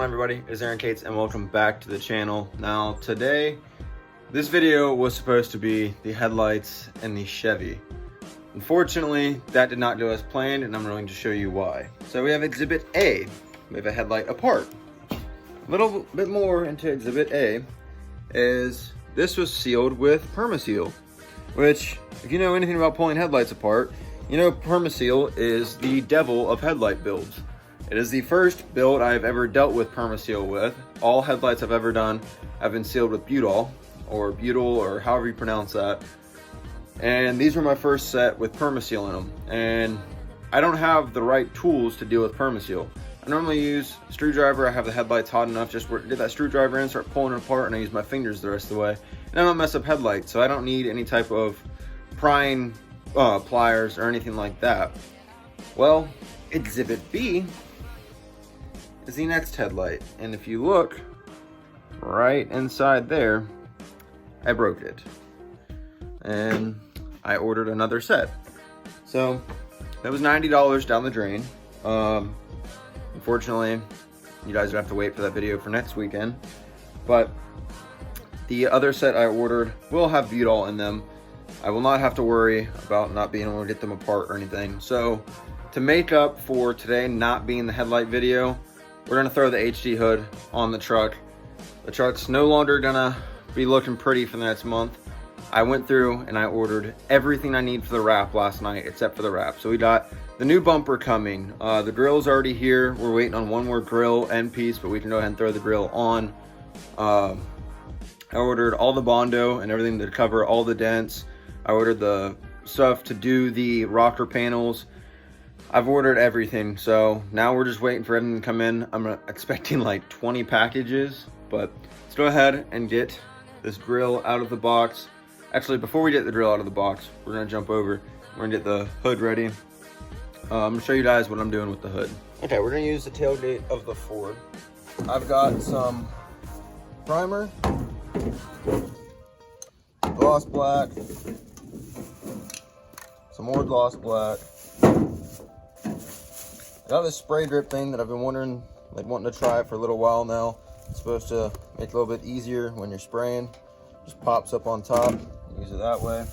on, everybody? It's Aaron Cates and welcome back to the channel. Now today, this video was supposed to be the headlights and the Chevy. Unfortunately, that did not go as planned, and I'm going to show you why. So we have Exhibit A. We have a headlight apart. A little bit more into Exhibit A is this was sealed with Permaseal, which, if you know anything about pulling headlights apart, you know Permaseal is the devil of headlight builds. It is the first build I've ever dealt with Permaseal with. All headlights I've ever done have been sealed with butyl, or however you pronounce that. And these were my first set with Permaseal in them. And I don't have the right tools to deal with Permaseal. I normally use a screwdriver. I have the headlights hot enough, just get that screwdriver in, start pulling it apart, and I use my fingers the rest of the way. And I don't mess up headlights, so I don't need any type of prying pliers or anything like that. Well, Exhibit B is the next headlight, and if you look right inside there, I broke it and I ordered another set. So that was $90 down the drain. Unfortunately, you guys will have to wait for that video for next weekend, but the other set I ordered will have butyl in them. I will not have to worry about not being able to get them apart or anything. So to make up for today not being the headlight video, we're gonna throw the HD hood on the truck. The truck's no longer gonna be looking pretty for the next month. I went through and I ordered everything I need for the wrap last night except for the wrap. So we got the new bumper coming. The grill's already here. We're waiting on one more grill end piece, but we can go ahead and throw the grill on. I ordered all the Bondo and everything to cover all the dents. I ordered the stuff to do the rocker panels. I've ordered everything, so now we're just waiting for everything to come in. I'm expecting like 20 packages, but let's go ahead and get this grill out of the box. Actually, before we get the grill out of the box, we're gonna jump over. We're gonna get the hood ready. I'm gonna show you guys what I'm doing with the hood. Okay, we're gonna use the tailgate of the Ford. I've got some primer, gloss black, some more gloss black. I got this spray drip thing that I've been wanting to try for a little while now. It's supposed to make it a little bit easier when you're spraying. Just pops up on top. Use it that way.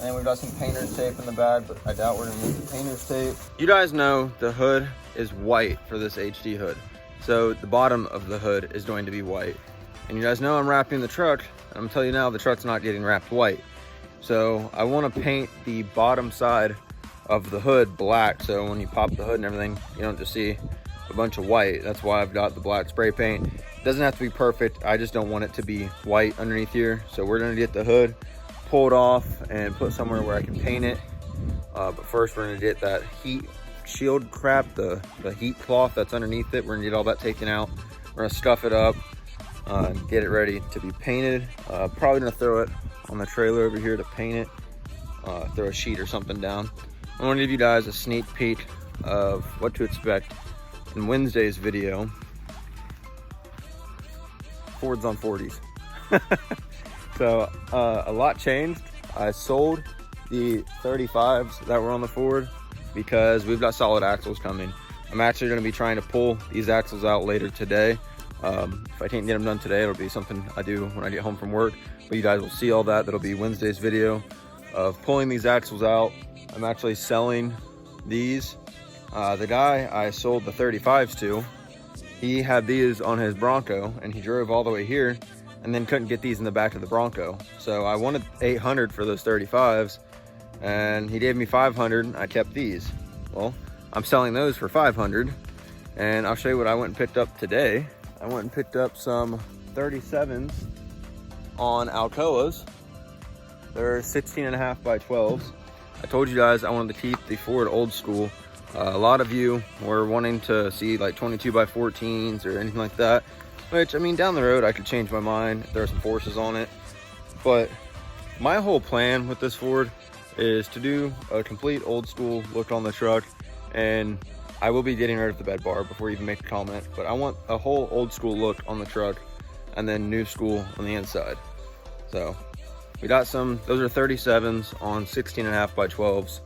And we've got some painter's tape in the bag, but I doubt we're gonna need the painter's tape. You guys know the hood is white for this HD hood. So the bottom of the hood is going to be white. And you guys know I'm wrapping the truck. And I'm telling you now, the truck's not getting wrapped white. So I wanna paint the bottom side of the hood black, so when you pop the hood and everything, you don't just see a bunch of white. That's why I've got the black spray paint. It doesn't have to be perfect. I just don't want it to be white underneath here. So we're gonna get the hood pulled off and put somewhere where I can paint it. But first we're gonna get that heat shield crap, the heat cloth that's underneath it. We're gonna get all that taken out. We're gonna scuff it up, get it ready to be painted. Probably gonna throw it on the trailer over here to paint it. Throw a sheet or something down. I want to give you guys a sneak peek of what to expect in Wednesday's video. Fords on 40s. So a lot changed. I sold the 35s that were on the Ford because we've got solid axles coming. I'm actually going to be trying to pull these axles out later today. If I can't get them done today, it'll be something I do when I get home from work. But you guys will see all that. That'll be Wednesday's video of pulling these axles out. I'm actually selling these. The guy I sold the 35s to, he had these on his Bronco and he drove all the way here and then couldn't get these in the back of the Bronco. So I wanted 800 for those 35s and he gave me 500. I kept these. Well, I'm selling those for 500 and I'll show you what I went and picked up today. I went and picked up some 37s on Alcoas. They're 16.5 by 12s. I told you guys I wanted to keep the Ford old school. A lot of you were wanting to see like 22 by 14s or anything like that, which, I mean, down the road I could change my mind if there are some forces on it. But my whole plan with this Ford is to do a complete old school look on the truck, and I will be getting rid of the bed bar before you even make a comment, but I want a whole old school look on the truck and then new school on the inside. So we got some, those are 37s on 16.5 by 12s.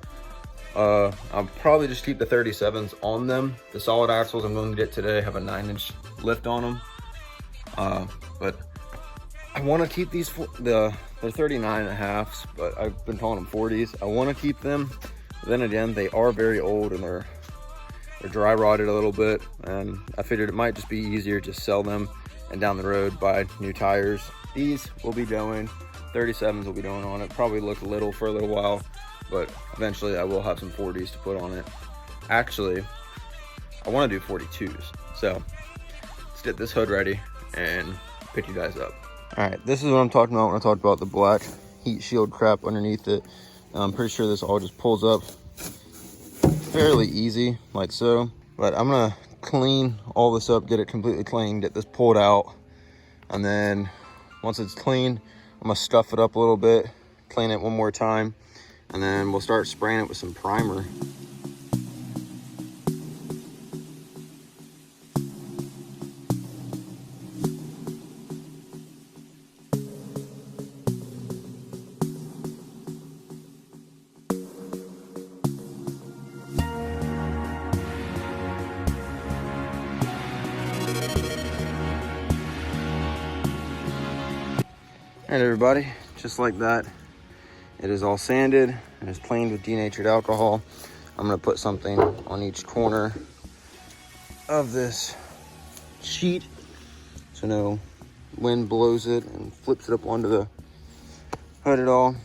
I'll probably just keep the 37s on them. The solid axles I'm going to get today have a 9-inch lift on them. But I want to keep these, they're 39.5s, but I've been calling them 40s. I want to keep them. But then again, they are very old and they're dry rotted a little bit, and I figured it might just be easier to sell them and down the road buy new tires. These will be going, 37s will be going on it. Probably look little for a little while, but eventually I will have some 40s to put on it. Actually, I want to do 42s. So let's get this hood ready and pick you guys up. All right, this is what I'm talking about when I talk about the black heat shield crap underneath it. I'm pretty sure this all just pulls up fairly easy, like so. But I'm gonna clean all this up, get it completely clean, get this pulled out, and then once it's clean, I'm gonna stuff it up a little bit, clean it one more time, and then we'll start spraying it with some primer. All right, everybody, just like that, it is all sanded and is cleaned with denatured alcohol. I'm gonna put something on each corner of this sheet so no wind blows it and flips it up onto the hood at all.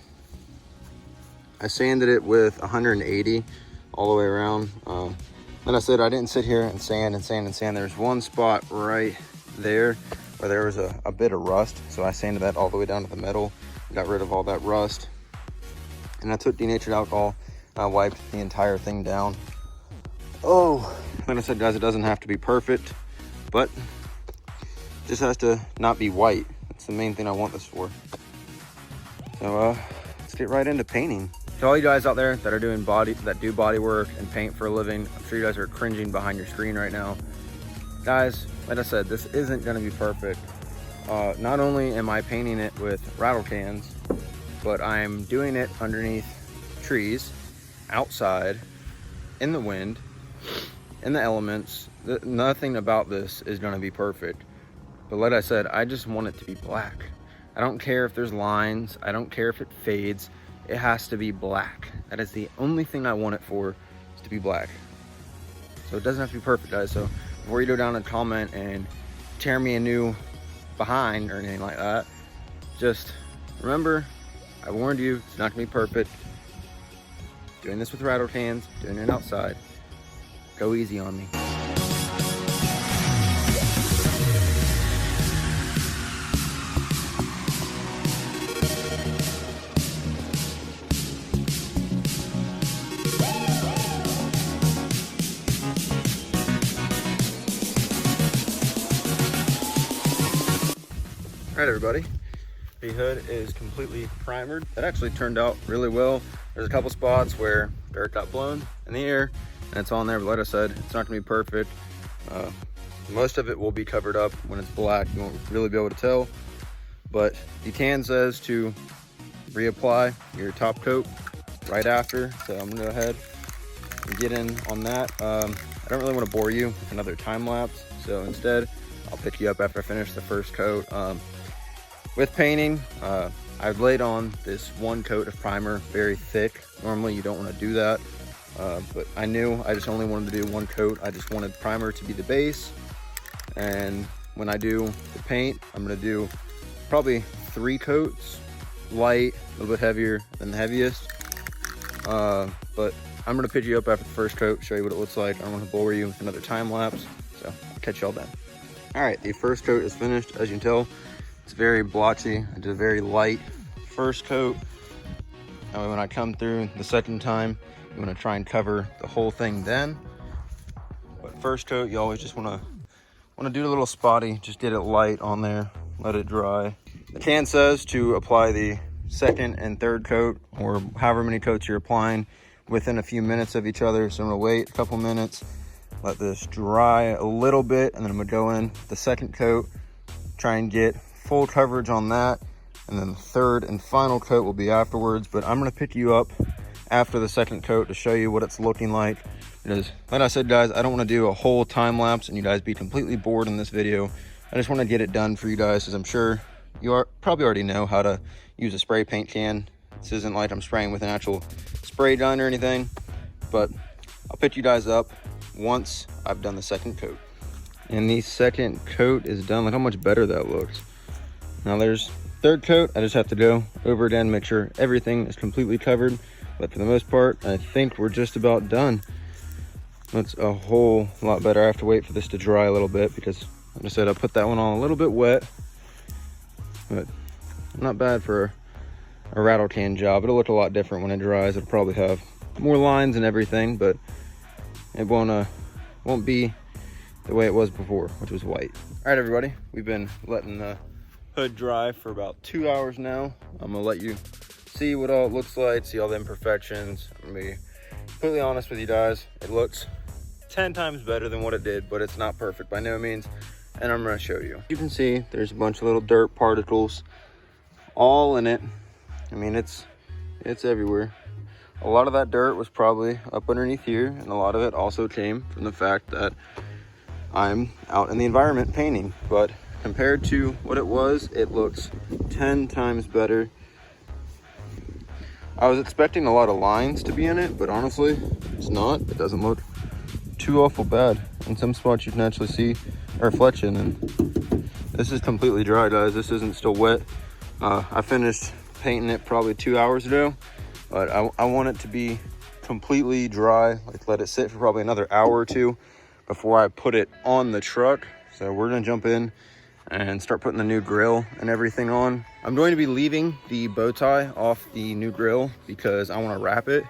I sanded it with 180 all the way around. Like I said, I didn't sit here and sand and sand and sand. There's one spot right there where there was a bit of rust, so I sanded that all the way down to the middle, got rid of all that rust, and I took denatured alcohol, I wiped the entire thing down. Oh, like I said, guys, it doesn't have to be perfect, but it just has to not be white. That's the main thing I want this for. So let's get right into painting. To all you guys out there that are doing do body work and paint for a living, I'm sure you guys are cringing behind your screen right now. Guys, like I said, this isn't gonna be perfect. Not only am I painting it with rattle cans, but I'm doing it underneath trees, outside, in the wind, in the elements. Nothing about this is gonna be perfect. But like I said, I just want it to be black. I don't care if there's lines, I don't care if it fades, it has to be black. That is the only thing I want it for, is to be black. So it doesn't have to be perfect, guys. So before you go down and comment and tear me a new behind or anything like that, just remember, I warned you, it's not gonna be perfect. Doing this with rattle cans, doing it outside. Go easy on me. All right, everybody, the hood is completely primered. That actually turned out really well. There's a couple spots where dirt got blown in the air and it's on there, but like I said, it's not gonna be perfect. Most of it will be covered up when it's black. You won't really be able to tell, but the can says to reapply your top coat right after. So I'm gonna go ahead and get in on that. I don't really wanna bore you with another time lapse. So instead, I'll pick you up after I finish the first coat. With painting, I've laid on this one coat of primer, very thick. Normally you don't want to do that, but I knew I just only wanted to do one coat. I just wanted primer to be the base, and when I do the paint, I'm going to do probably 3 coats, light, a little bit heavier than the heaviest, but I'm going to pick you up after the first coat, show you what it looks like. I don't want to bore you with another time lapse, so I'll catch y'all then. All right, the first coat is finished. As you can tell, it's very blotchy. I did a very light first coat. That way when I come through the second time, I'm gonna try and cover the whole thing then. But first coat, you always just wanna do a little spotty, just get it light on there, let it dry. The can says to apply the second and third coat, or however many coats you're applying, within a few minutes of each other. So I'm gonna wait a couple minutes, let this dry a little bit, and then I'm gonna go in the second coat, try and get full coverage on that, and then the third and final coat will be afterwards. But I'm going to pick you up after the second coat to show you what it's looking like Because, like I said, guys, I don't want to do a whole time lapse and you guys be completely bored in this video. I just want to get it done for you guys, because I'm sure you probably already know how to use a spray paint can. This isn't like I'm spraying with an actual spray gun or anything, but I'll pick you guys up once I've done the second coat. And the second coat is done. Look how much better that looks. Now there's third coat. I just have to go over again, make sure everything is completely covered. But for the most part, I think we're just about done. That's a whole lot better. I have to wait for this to dry a little bit because, like I said, I put that one on a little bit wet. But not bad for a rattle can job. It'll look a lot different when it dries. It'll probably have more lines and everything, but it won't be the way it was before, which was white. All right, everybody, we've been letting the hood dry for about 2 hours now. I'm gonna let you see what all it looks like, see all the imperfections. I'm gonna be completely honest with you guys. It looks 10 times better than what it did, but it's not perfect by no means, and I'm gonna show you. You can see there's a bunch of little dirt particles all in it. I mean, it's everywhere. A lot of that dirt was probably up underneath here, and a lot of it also came from the fact that I'm out in the environment painting. But compared to what it was, it looks 10 times better. I was expecting a lot of lines to be in it, but honestly, it's not. It doesn't look too awful bad. In some spots you can actually see a reflection, and this is completely dry, guys. This isn't still wet. I finished painting it probably 2 hours ago, but I want it to be completely dry, like let it sit for probably another hour or two before I put it on the truck. So we're gonna jump in and start putting the new grill and everything on. I'm going to be leaving the bow tie off the new grill because I want to wrap it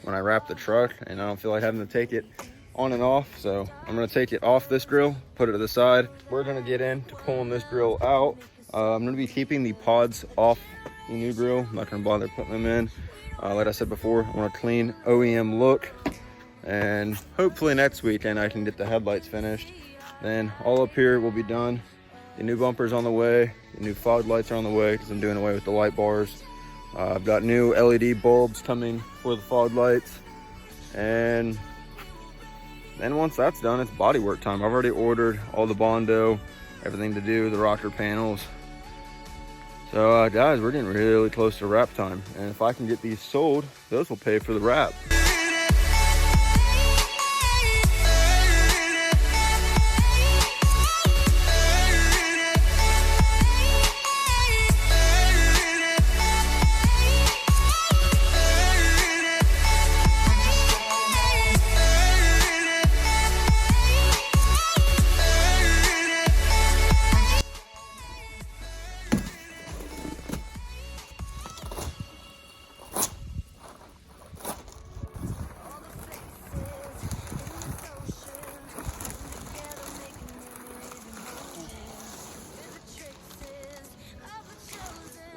when I wrap the truck, and I don't feel like having to take it on and off. So I'm going to take it off this grill, put it to the side. We're going to get into pulling this grill out. I'm going to be keeping the pods off the new grill. I'm not going to bother putting them in. Like I said before, I want a clean OEM look, and hopefully next weekend I can get the headlights finished. Then all up here will be done. The new bumper's on the way. The new fog lights are on the way because I'm doing away with the light bars. I've got new LED bulbs coming for the fog lights. And then once that's done, it's bodywork time. I've already ordered all the Bondo, everything to do, the rocker panels. So guys, we're getting really close to wrap time. And if I can get these sold, those will pay for the wrap.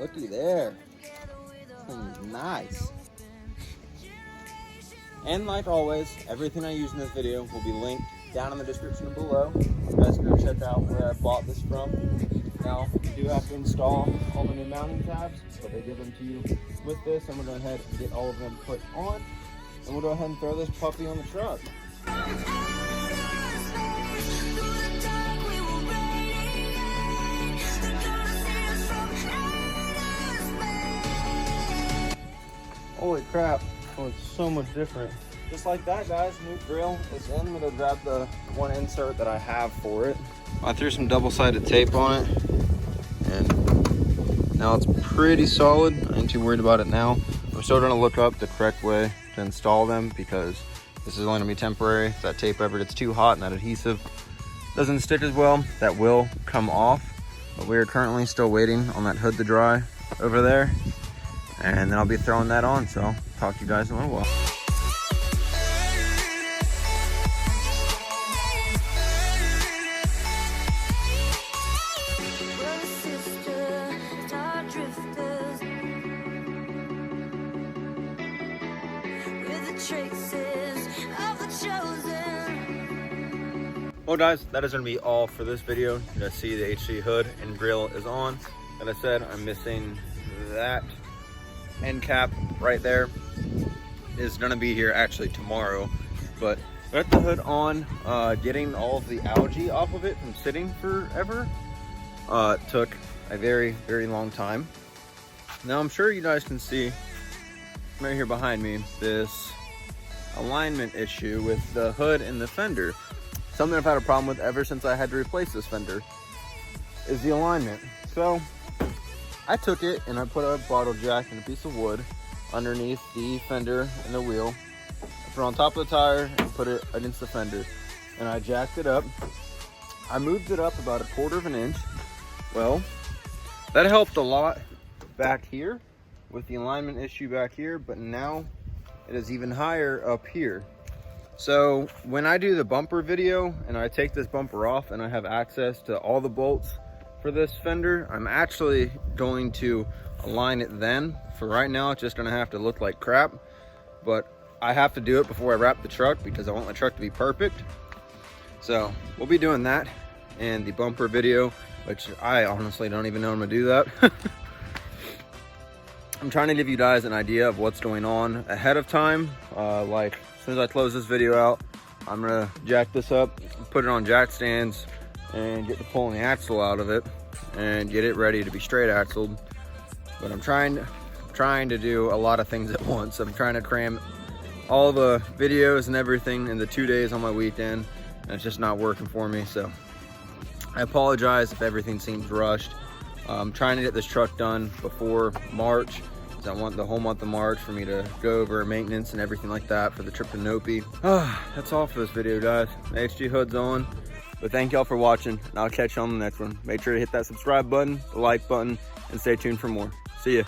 Looky there. Nice. And like always, everything I use in this video will be linked down in the description below. You guys can go check out where I bought this from. Now, you do have to install all the new mounting tabs, but they give them to you with this. I'm going to go ahead and get all of them put on, and we'll go ahead and throw this puppy on the truck. Holy crap, oh, it's so much different. Just like that, guys, new grill is in. I'm gonna grab the one insert that I have for it. I threw some double-sided tape on it, and now it's pretty solid. I ain't too worried about it now. I'm still gonna look up the correct way to install them because this is only gonna be temporary. If that tape ever gets too hot and that adhesive doesn't stick as well, that will come off. But we are currently still waiting on that hood to dry over there. And then I'll be throwing that on, so I'll talk to you guys in a little while. Well guys, that is going to be all for this video. You guys see the HC hood and grill is on. Like I said, I'm missing that end cap right there. Is going to be here actually tomorrow, but Got the hood on, getting all of the algae off of it from sitting forever took a very, very long time. Now I'm sure you guys can see right here behind me this alignment issue with the hood and the fender. Something I've had a problem with ever since I had to replace this fender is the alignment. So I took it and I put a bottle jack and a piece of wood underneath the fender and the wheel. I put it on top of the tire and put it against the fender, and I jacked it up. I moved it up about 1/4 of an inch. Well, that helped a lot back here with the alignment issue back here, but now it is even higher up here. So when I do the bumper video and I take this bumper off and I have access to all the bolts for this fender, I'm actually going to align it then. For right now, it's just gonna have to look like crap, but I have to do it before I wrap the truck because I want the truck to be perfect. So we'll be doing that in the bumper video, which I honestly don't even know I'm gonna do that. I'm trying to give you guys an idea of what's going on ahead of time. Like as soon as I close this video out, I'm gonna jack this up, put it on jack stands, and get the pulling the axle out of it and get it ready to be straight axled. But I'm trying to do a lot of things at once. I'm trying to cram all the videos and everything in the 2 days on my weekend, and it's just not working for me. So I apologize if everything seems rushed. I'm trying to get this truck done before March, because I want the whole month of March for me to go over maintenance and everything like that for the trip to Nopi. That's all for this video, guys. HG hood's on, but thank y'all for watching, and I'll catch you on the next one. Make sure to hit that subscribe button, the like button, and stay tuned for more. See ya.